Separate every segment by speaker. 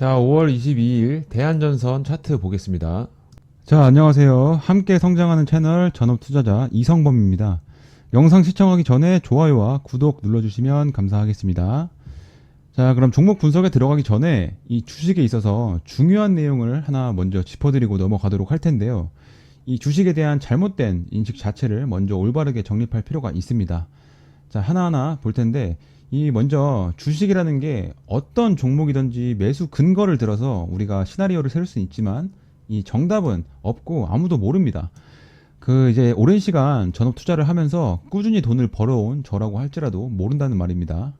Speaker 1: 자, 5월 22일 대한전선 차트 보겠습니다.
Speaker 2: 자, 안녕하세요. 함께 성장하는 채널 전업투자자 이성범입니다. 영상 시청하기 전에 좋아요와 구독 눌러주시면 감사하겠습니다. 자, 그럼 종목 분석에 들어가기 전에 이 주식에 있어서 중요한 내용을 하나 먼저 짚어드리고 넘어가도록 할 텐데요. 이 주식에 대한 잘못된 인식 자체를 먼저 올바르게 정립할 필요가 있습니다. 자, 하나하나 볼 텐데, 이 먼저 주식이라는 게 어떤 종목이든지 매수 근거를 들어서 우리가 시나리오를 세울 수는 있지만 이 정답은 없고 아무도 모릅니다. 이제 오랜 시간 전업 투자를 하면서 꾸준히 돈을 벌어온 저라고 할지라도 모른다는 말입니다.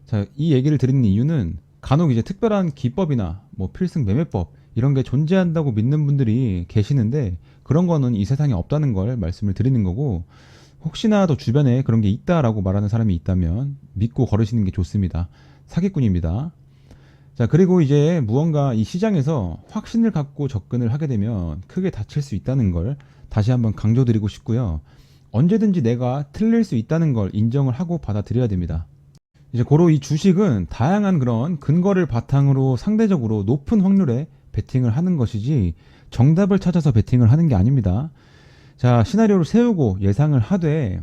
Speaker 2: 자, 이 얘기를 드리는 이유는 간혹 이제 특별한 기법이나 뭐 필승 매매법 이런 게 존재한다고 믿는 분들이 계시는데 그런 거는 이 세상에 없다는 걸 말씀을 드리는 거고, 혹시나 더 주변에 그런 게 있다라고 말하는 사람이 있다면 믿고 걸으시는 게 좋습니다. 사기꾼입니다. 자, 그리고 이제 무언가 이 시장에서 확신을 갖고 접근을 하게 되면 크게 다칠 수 있다는 걸 다시 한번 강조드리고 싶고요. 언제든지 내가 틀릴 수 있다는 걸 인정을 하고 받아들여야 됩니다. 이제 고로 이 주식은 다양한 그런 근거를 바탕으로 상대적으로 높은 확률에 베팅을 하는 것이지 정답을 찾아서 베팅을 하는 게 아닙니다. 자, 시나리오를 세우고 예상을 하되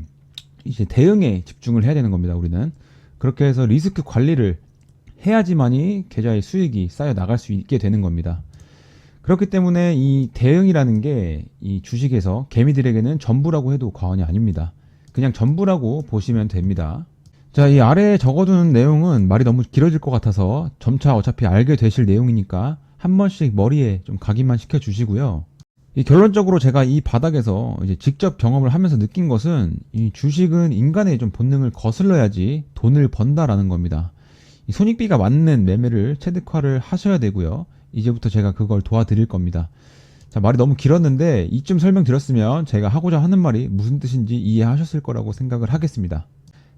Speaker 2: 이제 대응에 집중을 해야 되는 겁니다. 우리는 그렇게 해서 리스크 관리를 해야지만이 계좌의 수익이 쌓여 나갈 수 있게 되는 겁니다. 그렇기 때문에 이 대응이라는 게 이 주식에서 개미들에게는 전부라고 해도 과언이 아닙니다. 그냥 전부라고 보시면 됩니다. 자, 이 아래에 적어두는 내용은 말이 너무 길어질 것 같아서 점차 어차피 알게 되실 내용이니까 한 번씩 머리에 좀 각인만 시켜 주시고요. 이 결론적으로 제가 이 바닥에서 이제 직접 경험을 하면서 느낀 것은 이 주식은 인간의 좀 본능을 거슬러야지 돈을 번다라는 겁니다. 이 손익비가 맞는 매매를 체득화를 하셔야 되고요. 이제부터 제가 그걸 도와드릴 겁니다. 자, 말이 너무 길었는데 이쯤 설명드렸으면 제가 하고자 하는 말이 무슨 뜻인지 이해하셨을 거라고 생각을 하겠습니다.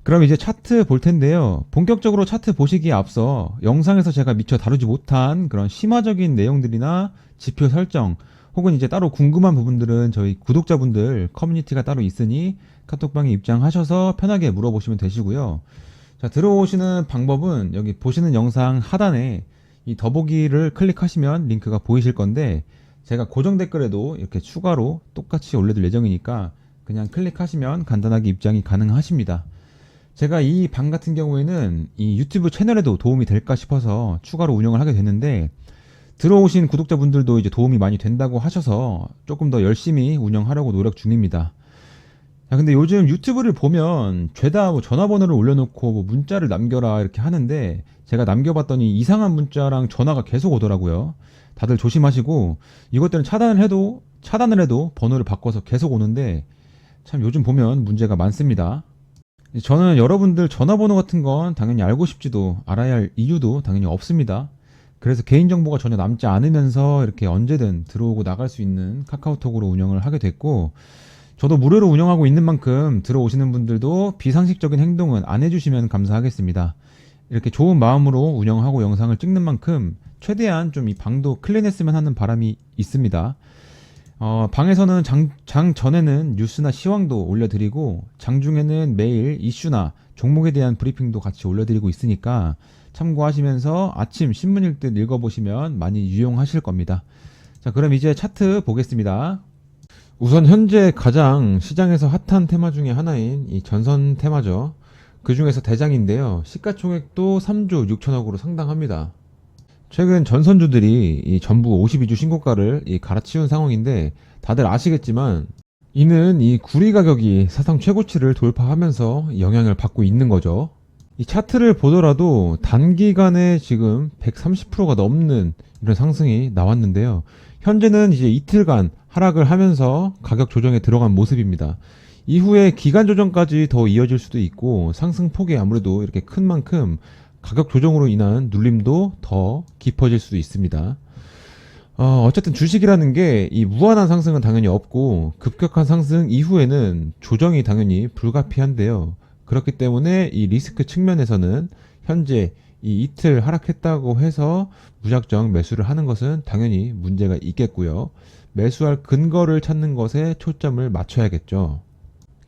Speaker 2: 그럼 이제 차트 볼 텐데요. 본격적으로 차트 보시기에 앞서 영상에서 제가 미처 다루지 못한 그런 심화적인 내용들이나 지표 설정 혹은 이제 따로 궁금한 부분들은 저희 구독자분들 커뮤니티가 따로 있으니 카톡방에 입장하셔서 편하게 물어보시면 되시고요. 자, 들어오시는 방법은 여기 보시는 영상 하단에 이 더보기를 클릭하시면 링크가 보이실 건데, 제가 고정 댓글에도 이렇게 추가로 똑같이 올려둘 예정이니까 그냥 클릭하시면 간단하게 입장이 가능하십니다. 제가 이 방 같은 경우에는 이 유튜브 채널에도 도움이 될까 싶어서 추가로 운영을 하게 됐는데, 들어오신 구독자분들도 이제 도움이 많이 된다고 하셔서 조금 더 열심히 운영하려고 노력 중입니다. 자, 근데 요즘 유튜브를 보면 죄다 뭐 전화번호를 올려놓고 뭐 문자를 남겨라 이렇게 하는데, 제가 남겨봤더니 이상한 문자랑 전화가 계속 오더라고요. 다들 조심하시고, 이것들은 차단을 해도 번호를 바꿔서 계속 오는데 참 요즘 보면 문제가 많습니다. 저는 여러분들 전화번호 같은 건 당연히 알고 싶지도 알아야 할 이유도 당연히 없습니다. 그래서 개인정보가 전혀 남지 않으면서 이렇게 언제든 들어오고 나갈 수 있는 카카오톡으로 운영을 하게 됐고, 저도 무료로 운영하고 있는 만큼 들어오시는 분들도 비상식적인 행동은 안 해주시면 감사하겠습니다. 이렇게 좋은 마음으로 운영하고 영상을 찍는 만큼 최대한 좀 이 방도 클린했으면 하는 바람이 있습니다. 방에서는 장 전에는 뉴스나 시황도 올려드리고, 장중에는 매일 이슈나 종목에 대한 브리핑도 같이 올려드리고 있으니까 참고하시면서 아침 신문 읽듯 읽어보시면 많이 유용하실 겁니다. 자, 그럼 이제 차트 보겠습니다. 우선 현재 가장 시장에서 핫한 테마 중에 하나인 이 전선 테마죠. 그 중에서 대장인데요. 시가총액도 3조 6천억으로 상당합니다. 최근 전선주들이 이 전부 52주 신고가를 갈아치운 상황인데, 다들 아시겠지만 이는 이 구리 가격이 사상 최고치를 돌파하면서 영향을 받고 있는 거죠. 이 차트를 보더라도 단기간에 지금 130%가 넘는 이런 상승이 나왔는데요. 현재는 이제 이틀간 하락을 하면서 가격 조정에 들어간 모습입니다. 이후에 기간 조정까지 더 이어질 수도 있고, 상승폭이 아무래도 이렇게 큰 만큼 가격 조정으로 인한 눌림도 더 깊어질 수도 있습니다. 어쨌든 주식이라는 게 이 무한한 상승은 당연히 없고, 급격한 상승 이후에는 조정이 당연히 불가피한데요. 그렇기 때문에 이 리스크 측면에서는 현재 이 이틀 하락했다고 해서 무작정 매수를 하는 것은 당연히 문제가 있겠고요. 매수할 근거를 찾는 것에 초점을 맞춰야겠죠.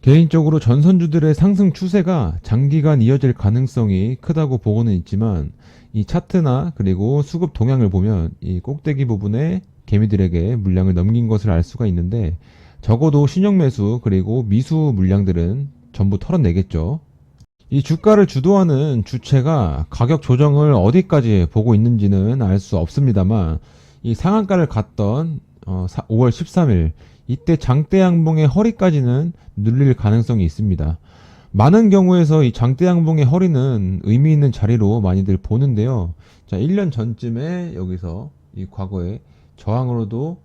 Speaker 1: 개인적으로 전선주들의 상승 추세가 장기간 이어질 가능성이 크다고 보고는 있지만 이 차트나 그리고 수급 동향을 보면 이 꼭대기 부분에 개미들에게 물량을 넘긴 것을 알 수가 있는데 적어도 신용 매수 그리고 미수 물량들은 전부 털어내겠죠. 이 주가를 주도하는 주체가 가격 조정을 어디까지 보고 있는지는 알 수 없습니다만 이 상한가를 갔던 5월 13일 이때 장대 양봉의 허리까지는 눌릴 가능성이 있습니다. 많은 경우에서 이 장대 양봉의 허리는 의미 있는 자리로 많이들 보는데요. 자, 1년 전쯤에 여기서 이 과거에 저항으로도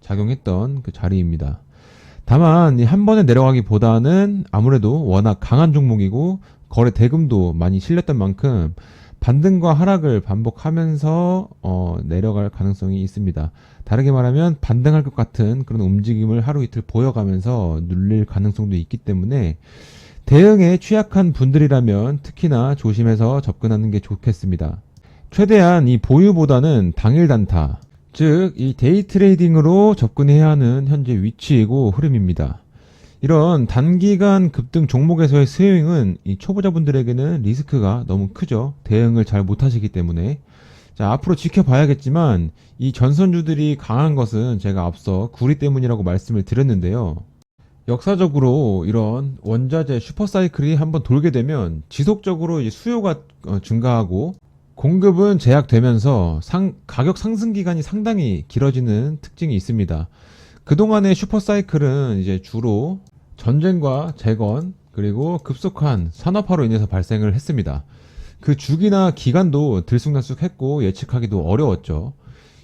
Speaker 1: 작용했던 그 자리입니다. 다만 한 번에 내려가기보다는 아무래도 워낙 강한 종목이고 거래 대금도 많이 실렸던 만큼 반등과 하락을 반복하면서 내려갈 가능성이 있습니다. 다르게 말하면 반등할 것 같은 그런 움직임을 하루 이틀 보여가면서 눌릴 가능성도 있기 때문에 대응에 취약한 분들이라면 특히나 조심해서 접근하는 게 좋겠습니다. 최대한 이 보유보다는 당일 단타, 즉 이 데이 트레이딩으로 접근해야 하는 현재 위치이고 흐름입니다. 이런 단기간 급등 종목에서의 스윙은 이 초보자분들에게는 리스크가 너무 크죠. 대응을 잘 못하시기 때문에. 자, 앞으로 지켜봐야겠지만 이 전선주들이 강한 것은 제가 앞서 구리 때문이라고 말씀을 드렸는데요. 역사적으로 이런 원자재 슈퍼사이클이 한번 돌게 되면 지속적으로 이제 수요가 증가하고 공급은 제약되면서 가격 상승 기간이 상당히 길어지는 특징이 있습니다. 그동안의 슈퍼사이클은 이제 주로 전쟁과 재건 그리고 급속한 산업화로 인해서 발생을 했습니다. 그 주기나 기간도 들쑥날쑥했고 예측하기도 어려웠죠.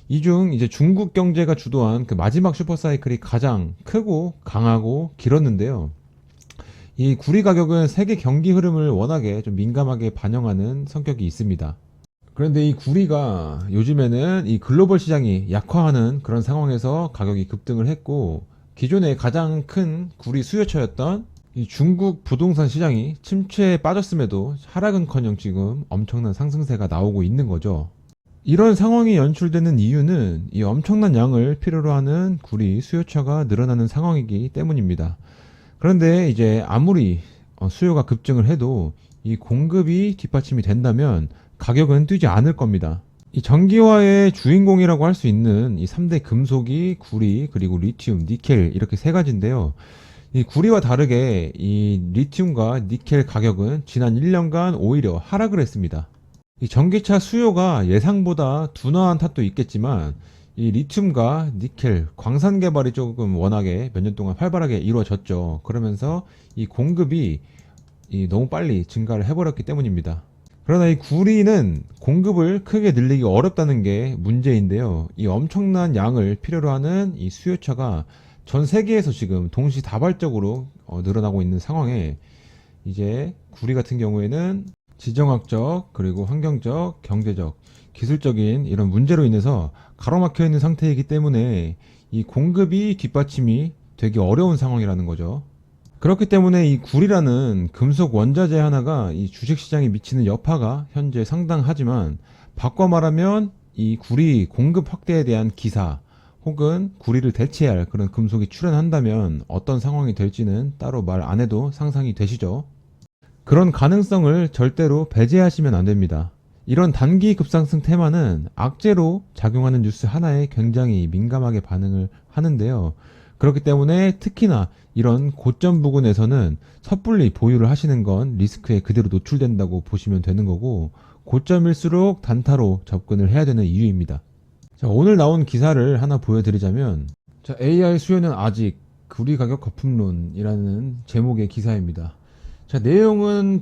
Speaker 1: 이 중 이제 중국 경제가 주도한 그 마지막 슈퍼사이클이 가장 크고 강하고 길었는데요. 이 구리 가격은 세계 경기 흐름을 워낙에 좀 민감하게 반영하는 성격이 있습니다. 그런데 이 구리가 요즘에는 이 글로벌 시장이 약화하는 그런 상황에서 가격이 급등을 했고 기존에 가장 큰 구리 수요처였던 이 중국 부동산 시장이 침체에 빠졌음에도 하락은커녕 지금 엄청난 상승세가 나오고 있는 거죠. 이런 상황이 연출되는 이유는 이 엄청난 양을 필요로 하는 구리 수요처가 늘어나는 상황이기 때문입니다. 그런데 이제 아무리 수요가 급증을 해도 이 공급이 뒷받침이 된다면 가격은 뛰지 않을 겁니다. 이 전기화의 주인공이라고 할 수 있는 이 3대 금속이 구리, 그리고 리튬, 니켈 이렇게 세 가지인데요. 이 구리와 다르게 이 리튬과 니켈 가격은 지난 1년간 오히려 하락을 했습니다. 이 전기차 수요가 예상보다 둔화한 탓도 있겠지만 이 리튬과 니켈 광산 개발이 조금 워낙에 몇 년 동안 활발하게 이루어졌죠. 그러면서 이 공급이 너무 빨리 증가를 해버렸기 때문입니다. 그러나 이 구리는 공급을 크게 늘리기 어렵다는 게 문제인데요. 이 엄청난 양을 필요로 하는 이 수요처가 전 세계에서 지금 동시다발적으로 늘어나고 있는 상황에 이제 구리 같은 경우에는 지정학적 그리고 환경적, 경제적, 기술적인 이런 문제로 인해서 가로막혀 있는 상태이기 때문에 이 공급이 뒷받침이 되기 어려운 상황이라는 거죠. 그렇기 때문에 이 구리라는 금속 원자재 하나가 이 주식시장에 미치는 여파가 현재 상당하지만 바꿔 말하면 이 구리 공급 확대에 대한 기사 혹은 구리를 대체할 그런 금속이 출현한다면 어떤 상황이 될지는 따로 말 안 해도 상상이 되시죠. 그런 가능성을 절대로 배제하시면 안 됩니다. 이런 단기 급상승 테마는 악재로 작용하는 뉴스 하나에 굉장히 민감하게 반응을 하는데요. 그렇기 때문에 특히나 이런 고점 부근에서는 섣불리 보유를 하시는 건 리스크에 그대로 노출된다고 보시면 되는 거고 고점일수록 단타로 접근을 해야 되는 이유입니다. 자, 오늘 나온 기사를 하나 보여드리자면 자, AI 수요는 아직 구리 가격 거품론이라는 제목의 기사입니다. 자,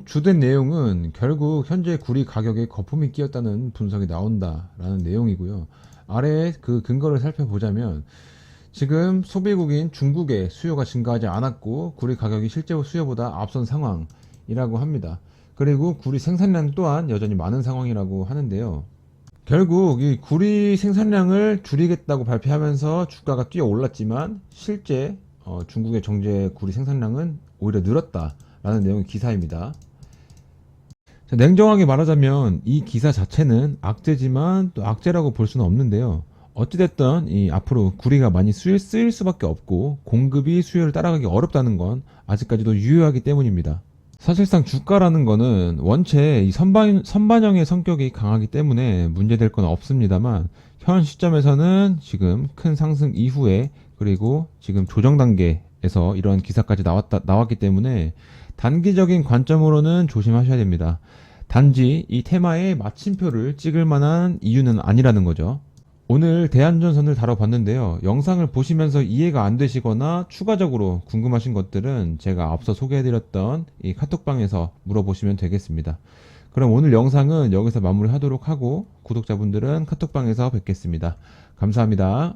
Speaker 1: 주된 내용은 결국 현재 구리 가격에 거품이 끼었다는 분석이 나온다라는 내용이고요. 아래에 그 근거를 살펴보자면 지금 소비국인 중국의 수요가 증가하지 않았고 구리 가격이 실제 수요보다 앞선 상황이라고 합니다. 그리고 구리 생산량 또한 여전히 많은 상황이라고 하는데요. 결국 이 구리 생산량을 줄이겠다고 발표하면서 주가가 뛰어 올랐지만 실제 중국의 정제 구리 생산량은 오히려 늘었다라는 내용의 기사입니다. 냉정하게 말하자면 이 기사 자체는 악재지만 또 악재라고 볼 수는 없는데요. 어찌됐든 이 앞으로 구리가 많이 쓰일 수밖에 없고 공급이 수요를 따라가기 어렵다는 건 아직까지도 유효하기 때문입니다. 사실상 주가라는 거는 원체 이 선반영의 성격이 강하기 때문에 문제될 건 없습니다만 현 시점에서는 지금 큰 상승 이후에 그리고 지금 조정 단계에서 이런 기사까지 나왔기 때문에 단기적인 관점으로는 조심하셔야 됩니다. 단지 이 테마에 마침표를 찍을 만한 이유는 아니라는 거죠. 오늘 대한전선을 다뤄봤는데요. 영상을 보시면서 이해가 안 되시거나 추가적으로 궁금하신 것들은 제가 앞서 소개해드렸던 이 카톡방에서 물어보시면 되겠습니다. 그럼 오늘 영상은 여기서 마무리하도록 하고 구독자분들은 카톡방에서 뵙겠습니다. 감사합니다.